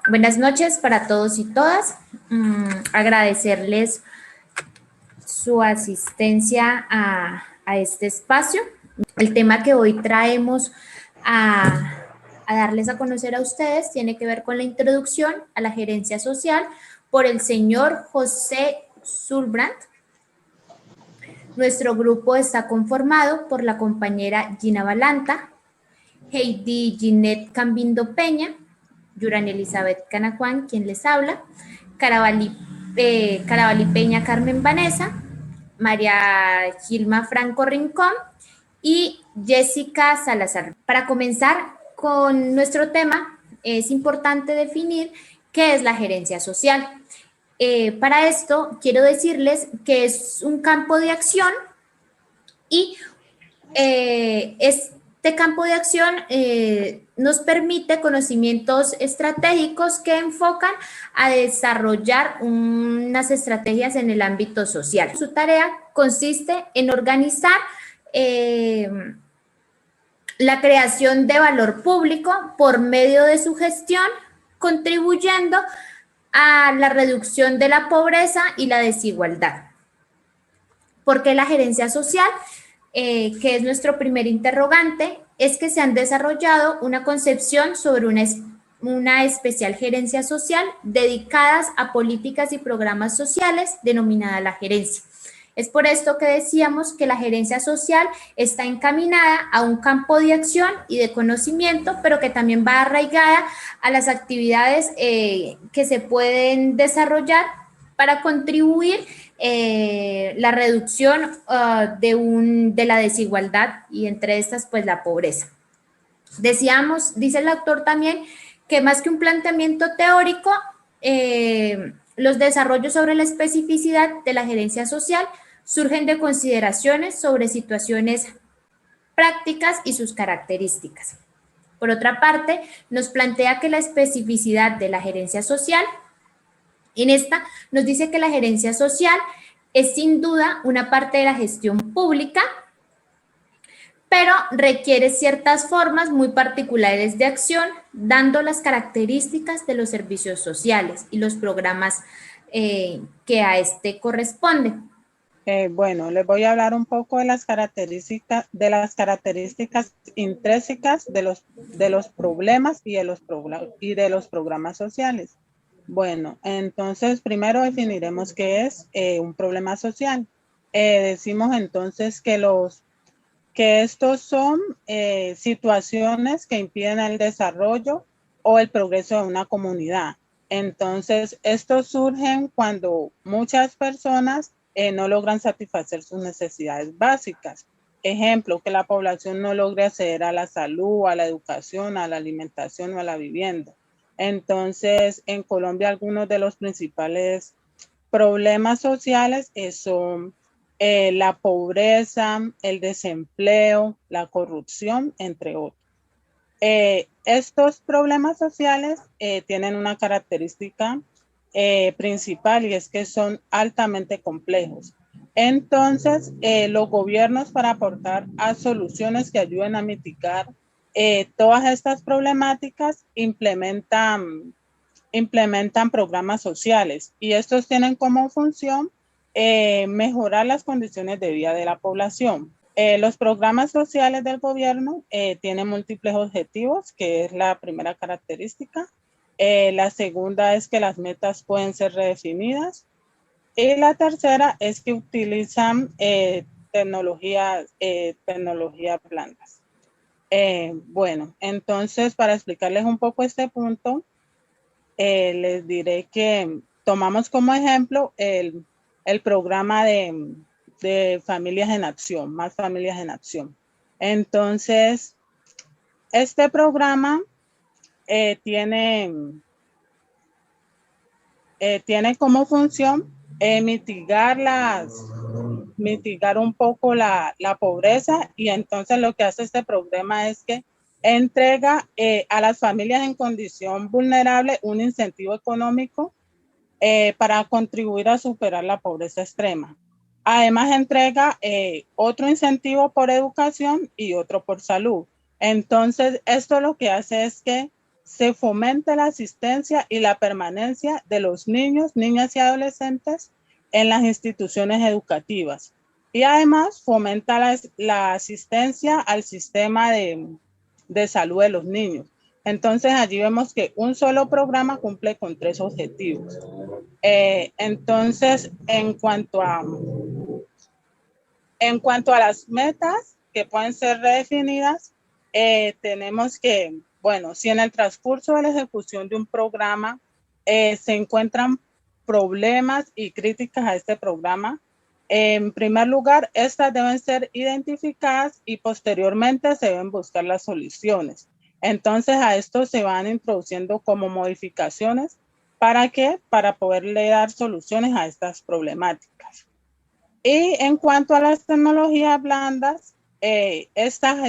Buenas noches para todos y todas. Agradecerles su asistencia a este espacio. El tema que hoy traemos a darles a conocer a ustedes tiene que ver con la introducción a la gerencia social por el señor José Zulbrand. Nuestro grupo está conformado por la compañera Gina Balanta, Heidi Ginette Cambindo Peña, Yuran Elizabeth Canajuan, quien les habla, Carabalí Peña Carmen Vanessa, María Gilma Franco Rincón y Jessica Salazar. Para comenzar con nuestro tema, es importante definir qué es la gerencia social. Para esto, quiero decirles que es un campo de acción y este campo de acción nos permite conocimientos estratégicos que enfocan a desarrollar unas estrategias en el ámbito social. Su tarea consiste en organizar la creación de valor público por medio de su gestión, contribuyendo a la reducción de la pobreza y la desigualdad. ¿Por qué la gerencia social? Que es nuestro primer interrogante, es que se han desarrollado una concepción sobre una especial gerencia social dedicadas a políticas y programas sociales denominada la gerencia. Es por esto que decíamos que la gerencia social está encaminada a un campo de acción y de conocimiento, pero que también va arraigada a las actividades que se pueden desarrollar para contribuir la reducción de la desigualdad y entre estas pues la pobreza. Decíamos, dice el autor también, que más que un planteamiento teórico, los desarrollos sobre la especificidad de la gerencia social surgen de consideraciones sobre situaciones prácticas y sus características. Por otra parte, nos plantea que la especificidad de la gerencia social, en esta nos dice que la gerencia social es sin duda una parte de la gestión pública, pero requiere ciertas formas muy particulares de acción, dando las características de los servicios sociales y los programas que a este corresponden. Bueno, les voy a hablar un poco de las características intrínsecas de los problemas y de los programas sociales. Bueno, entonces primero definiremos qué es un problema social. Decimos entonces que estos son situaciones que impiden el desarrollo o el progreso de una comunidad. Entonces, estos surgen cuando muchas personas no logran satisfacer sus necesidades básicas. Ejemplo, que la población no logre acceder a la salud, a la educación, a la alimentación o a la vivienda. Entonces, en Colombia, algunos de los principales problemas sociales son la pobreza, el desempleo, la corrupción, entre otros. Estos problemas sociales tienen una característica principal y es que son altamente complejos. Entonces, los gobiernos, para aportar a soluciones que ayuden a mitigar todas estas problemáticas, implementan programas sociales y estos tienen como función mejorar las condiciones de vida de la población. Los programas sociales del gobierno tienen múltiples objetivos, que es la primera característica. La segunda es que las metas pueden ser redefinidas. Y la tercera es que utilizan tecnologías blandas. Bueno, entonces para explicarles un poco este punto, les diré que tomamos como ejemplo el programa de Familias en Acción, Más Familias en Acción. Entonces, este programa tiene como función mitigar un poco la pobreza, y entonces lo que hace este programa es que entrega a las familias en condición vulnerable un incentivo económico para contribuir a superar la pobreza extrema. Además, entrega otro incentivo por educación y otro por salud. Entonces, esto lo que hace es que se fomente la asistencia y la permanencia de los niños, niñas y adolescentes en las instituciones educativas. Y además fomenta la asistencia al sistema de salud de los niños. Entonces allí vemos que un solo programa cumple con 3 objetivos. Entonces, en cuanto a las metas que pueden ser redefinidas, tenemos que, bueno, si en el transcurso de la ejecución de un programa se encuentran problemas y críticas a este programa, en primer lugar, estas deben ser identificadas y posteriormente se deben buscar las soluciones. Entonces, a esto se van introduciendo como modificaciones. ¿Para qué? Para poderle dar soluciones a estas problemáticas. Y en cuanto a las tecnologías blandas, estas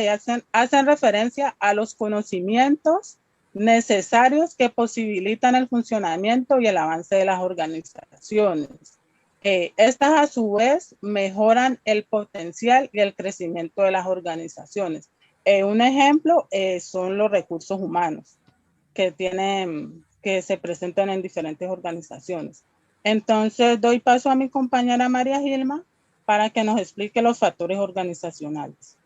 hacen referencia a los conocimientos necesarios que posibilitan el funcionamiento y el avance de las organizaciones. Estas a su vez mejoran el potencial y el crecimiento de las organizaciones. Un ejemplo son los recursos humanos que se presentan en diferentes organizaciones. Entonces doy paso a mi compañera María Gilma para que nos explique los factores organizacionales.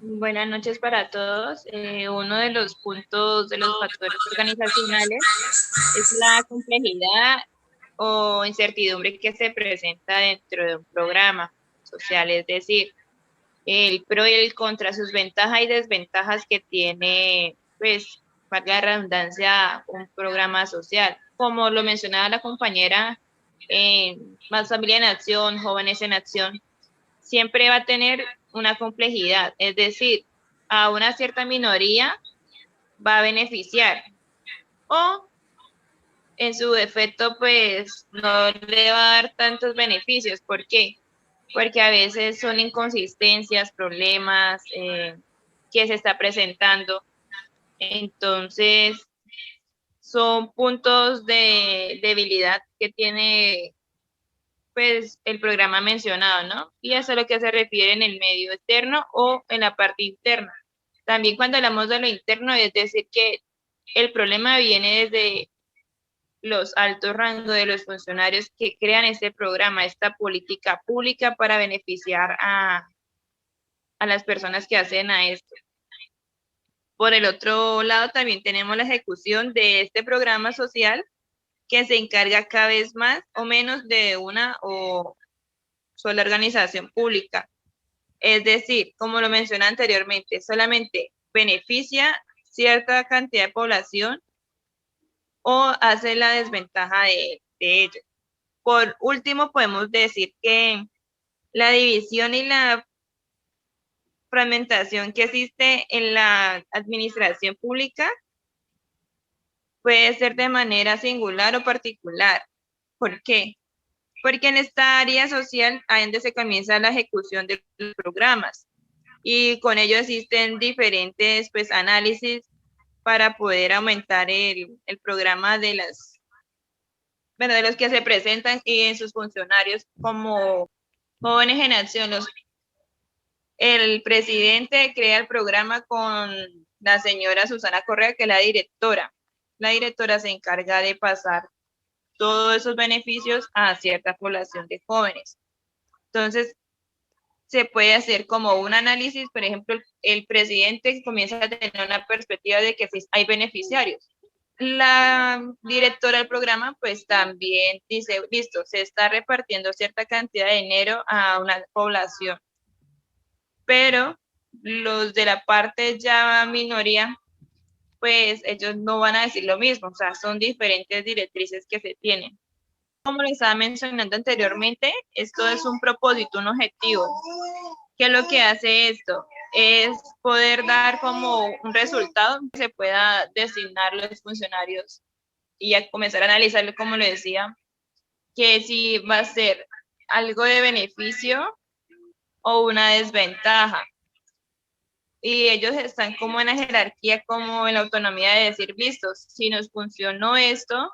Buenas noches para todos. Uno de los puntos de los factores organizacionales es la complejidad o incertidumbre que se presenta dentro de un programa social, es decir, el pro y el contra, sus ventajas y desventajas que tiene, pues, valga la redundancia, un programa social. Como lo mencionaba la compañera, Más Familia en Acción, Jóvenes en Acción, siempre va a tener una complejidad, es decir, a una cierta minoría va a beneficiar o en su defecto pues no le va a dar tantos beneficios. ¿Por qué? Porque a veces son inconsistencias, problemas que se está presentando. Entonces, son puntos de debilidad que tiene pues el programa mencionado, ¿no? Y eso es lo que se refiere en el medio externo o en la parte interna. También cuando hablamos de lo interno, es decir, que el problema viene desde los altos rangos de los funcionarios que crean este programa, esta política pública para beneficiar a las personas que hacen a esto. Por el otro lado, también tenemos la ejecución de este programa social que se encarga cada vez más o menos de una o sola organización pública. Es decir, como lo mencioné anteriormente, solamente beneficia cierta cantidad de población o hace la desventaja de ellos. Por último, podemos decir que la división y la fragmentación que existe en la administración pública puede ser de manera singular o particular. ¿Por qué? Porque en esta área social es donde se comienza la ejecución de los programas y con ello existen diferentes pues, análisis para poder aumentar el programa de de los que se presentan y en sus funcionarios como Jóvenes en Acción. El presidente crea el programa con la señora Susana Correa, que es la directora. La directora se encarga de pasar todos esos beneficios a cierta población de jóvenes. Entonces, se puede hacer como un análisis, por ejemplo, el presidente comienza a tener una perspectiva de que hay beneficiarios. La directora del programa pues también dice, listo, se está repartiendo cierta cantidad de dinero a una población, pero los de la parte ya minoría, pues ellos no van a decir lo mismo, o sea, son diferentes directrices que se tienen. Como les estaba mencionando anteriormente, esto es un propósito, un objetivo. ¿Qué es lo que hace esto? Es poder dar como un resultado que se pueda designar los funcionarios y a comenzar a analizarlo, como le decía, que si va a ser algo de beneficio o una desventaja. Y ellos están como en la jerarquía, como en la autonomía de decir, listo, si nos funcionó esto,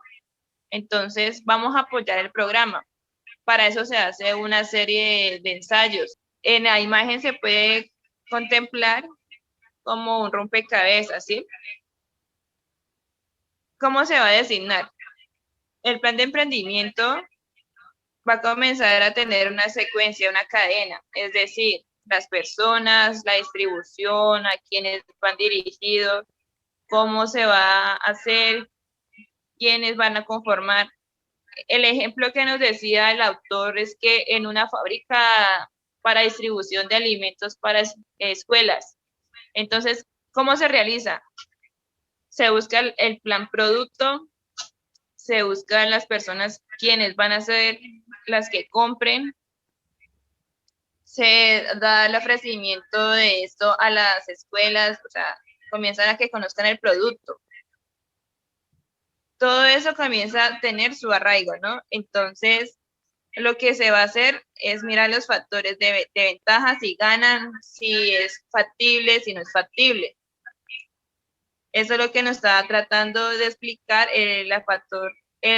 entonces vamos a apoyar el programa. Para eso se hace una serie de ensayos. En la imagen se puede contemplar como un rompecabezas, ¿sí? ¿cómo se va a designar? El plan de emprendimiento va a comenzar a tener una secuencia, una cadena, es decir, las personas, la distribución, a quienes van dirigidos, cómo se va a hacer, quiénes van a conformar. El ejemplo que nos decía el autor es que en una fábrica para distribución de alimentos para escuelas, entonces, ¿cómo se realiza? Se busca el plan producto, se buscan las personas quienes van a ser las que compren, se da el ofrecimiento de esto a las escuelas, o sea, comienzan a que conozcan el producto. Todo eso comienza a tener su arraigo, ¿no? Entonces, lo que se va a hacer es mirar los factores de ventaja, si ganan, si es factible, si no es factible. Eso es lo que nos está tratando de explicar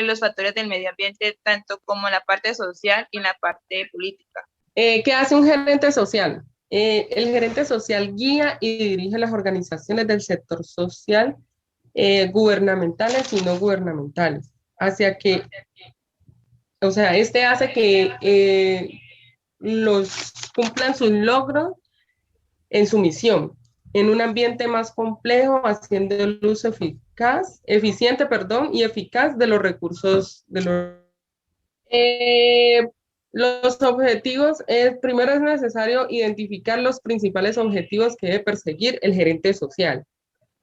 los factores del medio ambiente, tanto como la parte social y la parte política. ¿Qué hace un gerente social? El gerente social guía y dirige las organizaciones del sector social, gubernamentales y no gubernamentales, hacia que, o sea, hace que los cumplan sus logros en su misión, en un ambiente más complejo, haciendo el uso eficiente y eficaz de los recursos los objetivos, primero es necesario identificar los principales objetivos que debe perseguir el gerente social.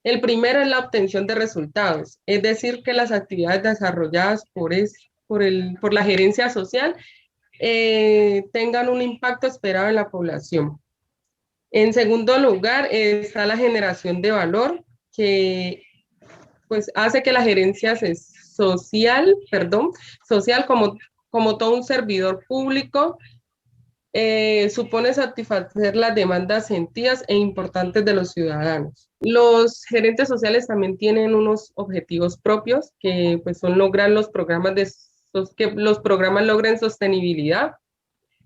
El primero es la obtención de resultados, es decir, que las actividades desarrolladas por la gerencia social tengan un impacto esperado en la población. En segundo lugar está la generación de valor, que pues hace que la gerencia social como todo un servidor público, supone satisfacer las demandas sentidas e importantes de los ciudadanos. Los gerentes sociales también tienen unos objetivos propios, que pues son lograr que los programas logren sostenibilidad,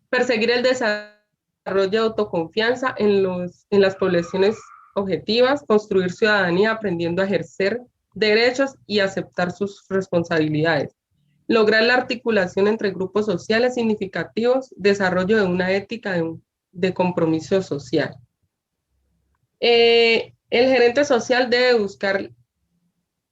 perseguir el desarrollo de autoconfianza en las poblaciones objetivas, construir ciudadanía aprendiendo a ejercer derechos y aceptar sus responsabilidades, lograr la articulación entre grupos sociales significativos, desarrollo de una ética de compromiso social. El gerente social debe buscar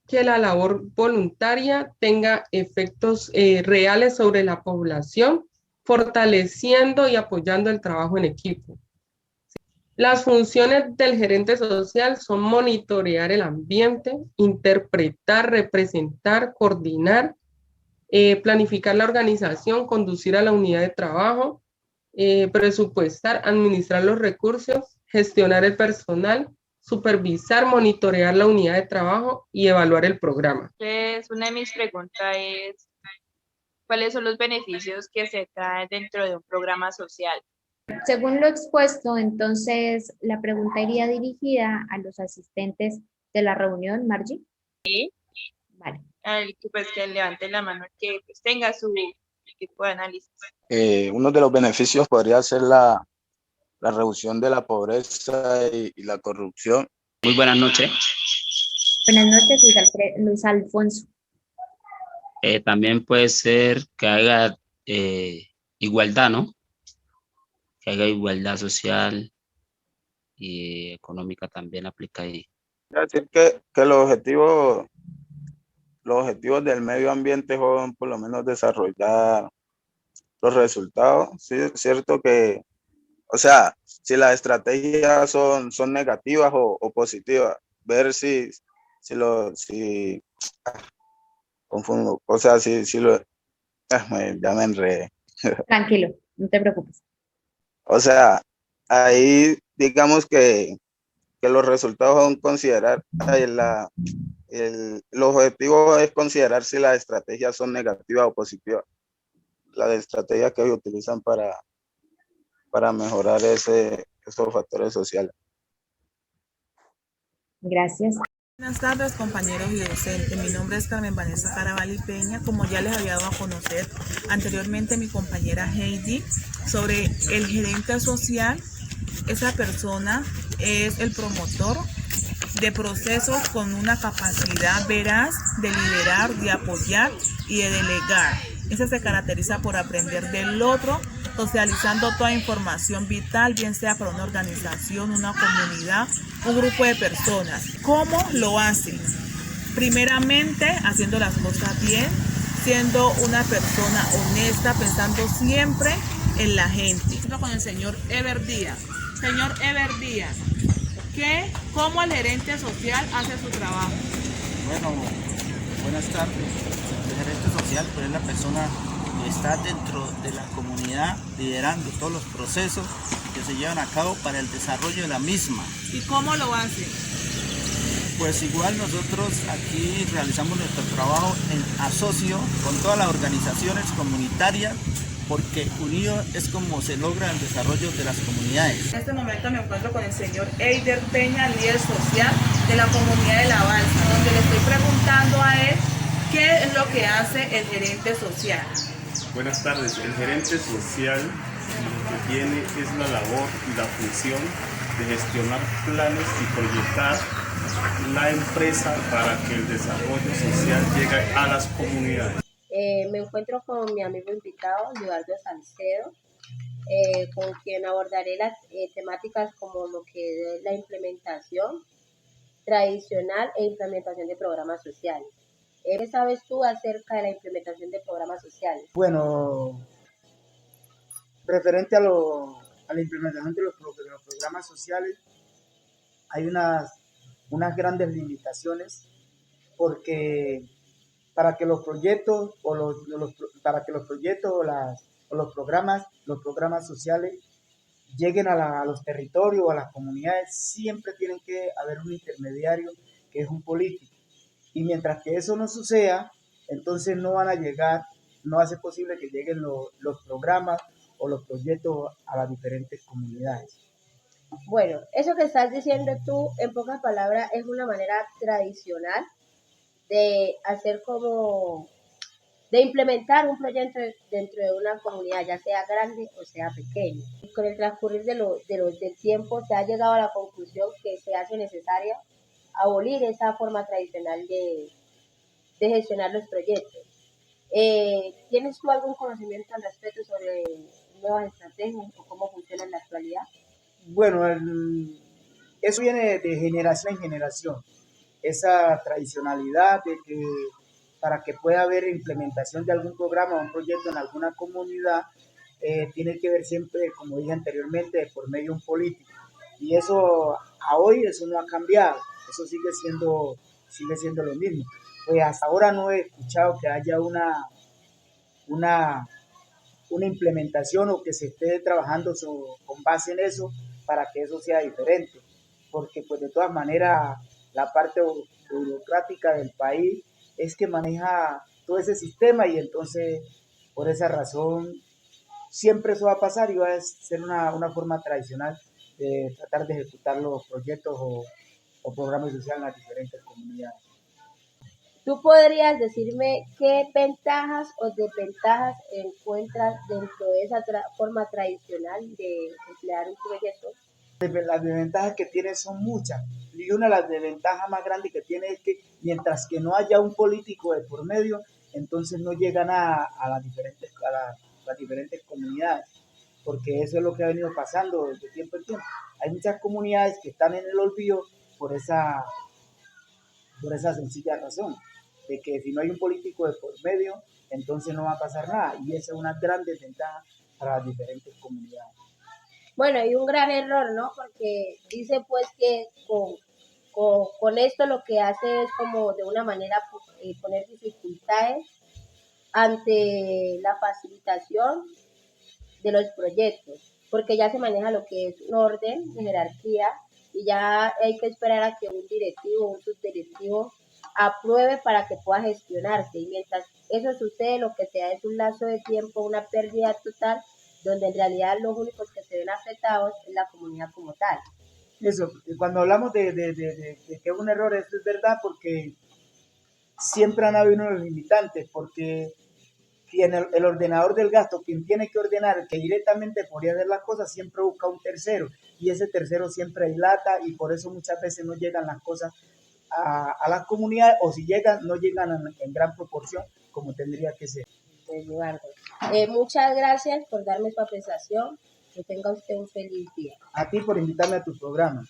que la labor voluntaria tenga efectos reales sobre la población, fortaleciendo y apoyando el trabajo en equipo. Las funciones del gerente social son monitorear el ambiente, interpretar, representar, coordinar, planificar la organización, conducir a la unidad de trabajo, presupuestar, administrar los recursos, gestionar el personal, supervisar, monitorear la unidad de trabajo y evaluar el programa. Entonces, una de mis preguntas es, ¿cuáles son los beneficios que se traen dentro de un programa social? Según lo expuesto, entonces, la pregunta iría dirigida a los asistentes de la reunión, Margie. Sí. Vale. Pues que levante la mano, que pues tenga su equipo de análisis. Uno de los beneficios podría ser la reducción de la pobreza y la corrupción. Muy buenas noches. Buenas noches, Luis Alfonso. También puede ser que haya igualdad, ¿no? Que haya igualdad social y económica también aplica ahí. Es decir, que los objetivos del medio ambiente son por lo menos desarrollar los resultados. Sí, es cierto que, o sea, si las estrategias son negativas o positivas, ver confundo, o sea, ya me enredé. Tranquilo, no te preocupes. O sea, ahí digamos que los resultados son considerar, el objetivo es considerar si las estrategias son negativas o positivas. Las estrategias que ellos utilizan para mejorar esos factores sociales. Gracias. Buenas tardes, compañeros y docentes. Mi nombre es Carmen Vanessa Caraval y Peña. Como ya les había dado a conocer anteriormente mi compañera Heidi sobre el gerente social, esa persona es el promotor de procesos con una capacidad veraz de liderar, de apoyar y de delegar. Ese se caracteriza por aprender del otro, socializando toda información vital, bien sea para una organización, una comunidad, un grupo de personas. ¿Cómo lo hacen? Primeramente, haciendo las cosas bien, siendo una persona honesta, pensando siempre en la gente. Con el señor Ever Díaz. Señor Ever Díaz, ¿cómo el gerente social hace su trabajo? Bueno, buenas tardes. El gerente social pues, es la persona que está dentro de la comunidad liderando todos los procesos que se llevan a cabo para el desarrollo de la misma. ¿Y cómo lo hace? Pues igual nosotros aquí realizamos nuestro trabajo en asocio con todas las organizaciones comunitarias, porque unido es como se logra el desarrollo de las comunidades. En este momento me encuentro con el señor Eider Peña, líder social de la comunidad de La Balsa, donde le estoy preguntando a él qué es lo que hace el gerente social. Buenas tardes. El gerente social lo que tiene es la labor y la función de gestionar planes y proyectar la empresa para que el desarrollo social llegue a las comunidades. Me encuentro con mi amigo invitado, Eduardo Salcedo, con quien abordaré las temáticas como lo que es la implementación tradicional e implementación de programas sociales. ¿Qué sabes tú acerca de la implementación de programas sociales? Bueno, referente a la implementación de los programas sociales, hay unas grandes limitaciones, porque para que los proyectos o los programas sociales lleguen a los territorios o a las comunidades, siempre tienen que haber un intermediario que es un político. Y mientras que eso no suceda, entonces no van a llegar, no hace posible que lleguen los programas o los proyectos a las diferentes comunidades. Bueno, eso que estás diciendo tú, en pocas palabras, es una manera tradicional de hacer de implementar un proyecto dentro de una comunidad, ya sea grande o sea pequeña. Y con el transcurrir del tiempo se ha llegado a la conclusión que se hace necesaria abolir esa forma tradicional de gestionar los proyectos. ¿Tienes tú algún conocimiento al respecto sobre nuevas estrategias o cómo funciona en la actualidad? Bueno, eso viene de generación en generación, esa tradicionalidad de que para que pueda haber implementación de algún programa o un proyecto en alguna comunidad, tiene que ver siempre, como dije anteriormente, por medio de un político. Y eso, a hoy, eso no ha cambiado, eso sigue siendo lo mismo. Pues hasta ahora no he escuchado que haya una implementación o que se esté trabajando con base en eso para que eso sea diferente, porque pues de todas maneras la parte burocrática del país es que maneja todo ese sistema, y entonces por esa razón siempre eso va a pasar y va a ser una forma tradicional de tratar de ejecutar los proyectos o programas sociales en las diferentes comunidades. ¿Tú podrías decirme qué ventajas o desventajas encuentras dentro de esa forma tradicional de emplear un proyecto? Las desventajas que tiene son muchas, y una de las desventajas más grandes que tiene es que mientras que no haya un político de por medio, entonces no llegan a las diferentes comunidades, porque eso es lo que ha venido pasando de tiempo en tiempo. Hay muchas comunidades que están en el olvido por esa sencilla razón, de que si no hay un político de por medio, entonces no va a pasar nada, y esa es una gran desventaja para las diferentes comunidades. Bueno, y un gran error, ¿no? Porque dice pues que con esto lo que hace es como de una manera poner dificultades ante la facilitación de los proyectos, porque ya se maneja lo que es un orden de jerarquía y ya hay que esperar a que un directivo o un subdirectivo apruebe para que pueda gestionarse, y mientras eso sucede lo que se da es un lazo de tiempo, una pérdida total, donde en realidad los únicos que se ven afectados es la comunidad como tal. Eso, cuando hablamos de que es un error, esto es verdad, porque siempre han habido unos limitantes, porque quien el ordenador del gasto, quien tiene que ordenar, que directamente podría hacer las cosas, siempre busca un tercero, y ese tercero siempre dilata, y por eso muchas veces no llegan las cosas a las comunidades, o si llegan, no llegan en gran proporción como tendría que ser. Eduardo. Muchas gracias por darme su apreciación. Que tenga usted un feliz día. A ti por invitarme a tu programa.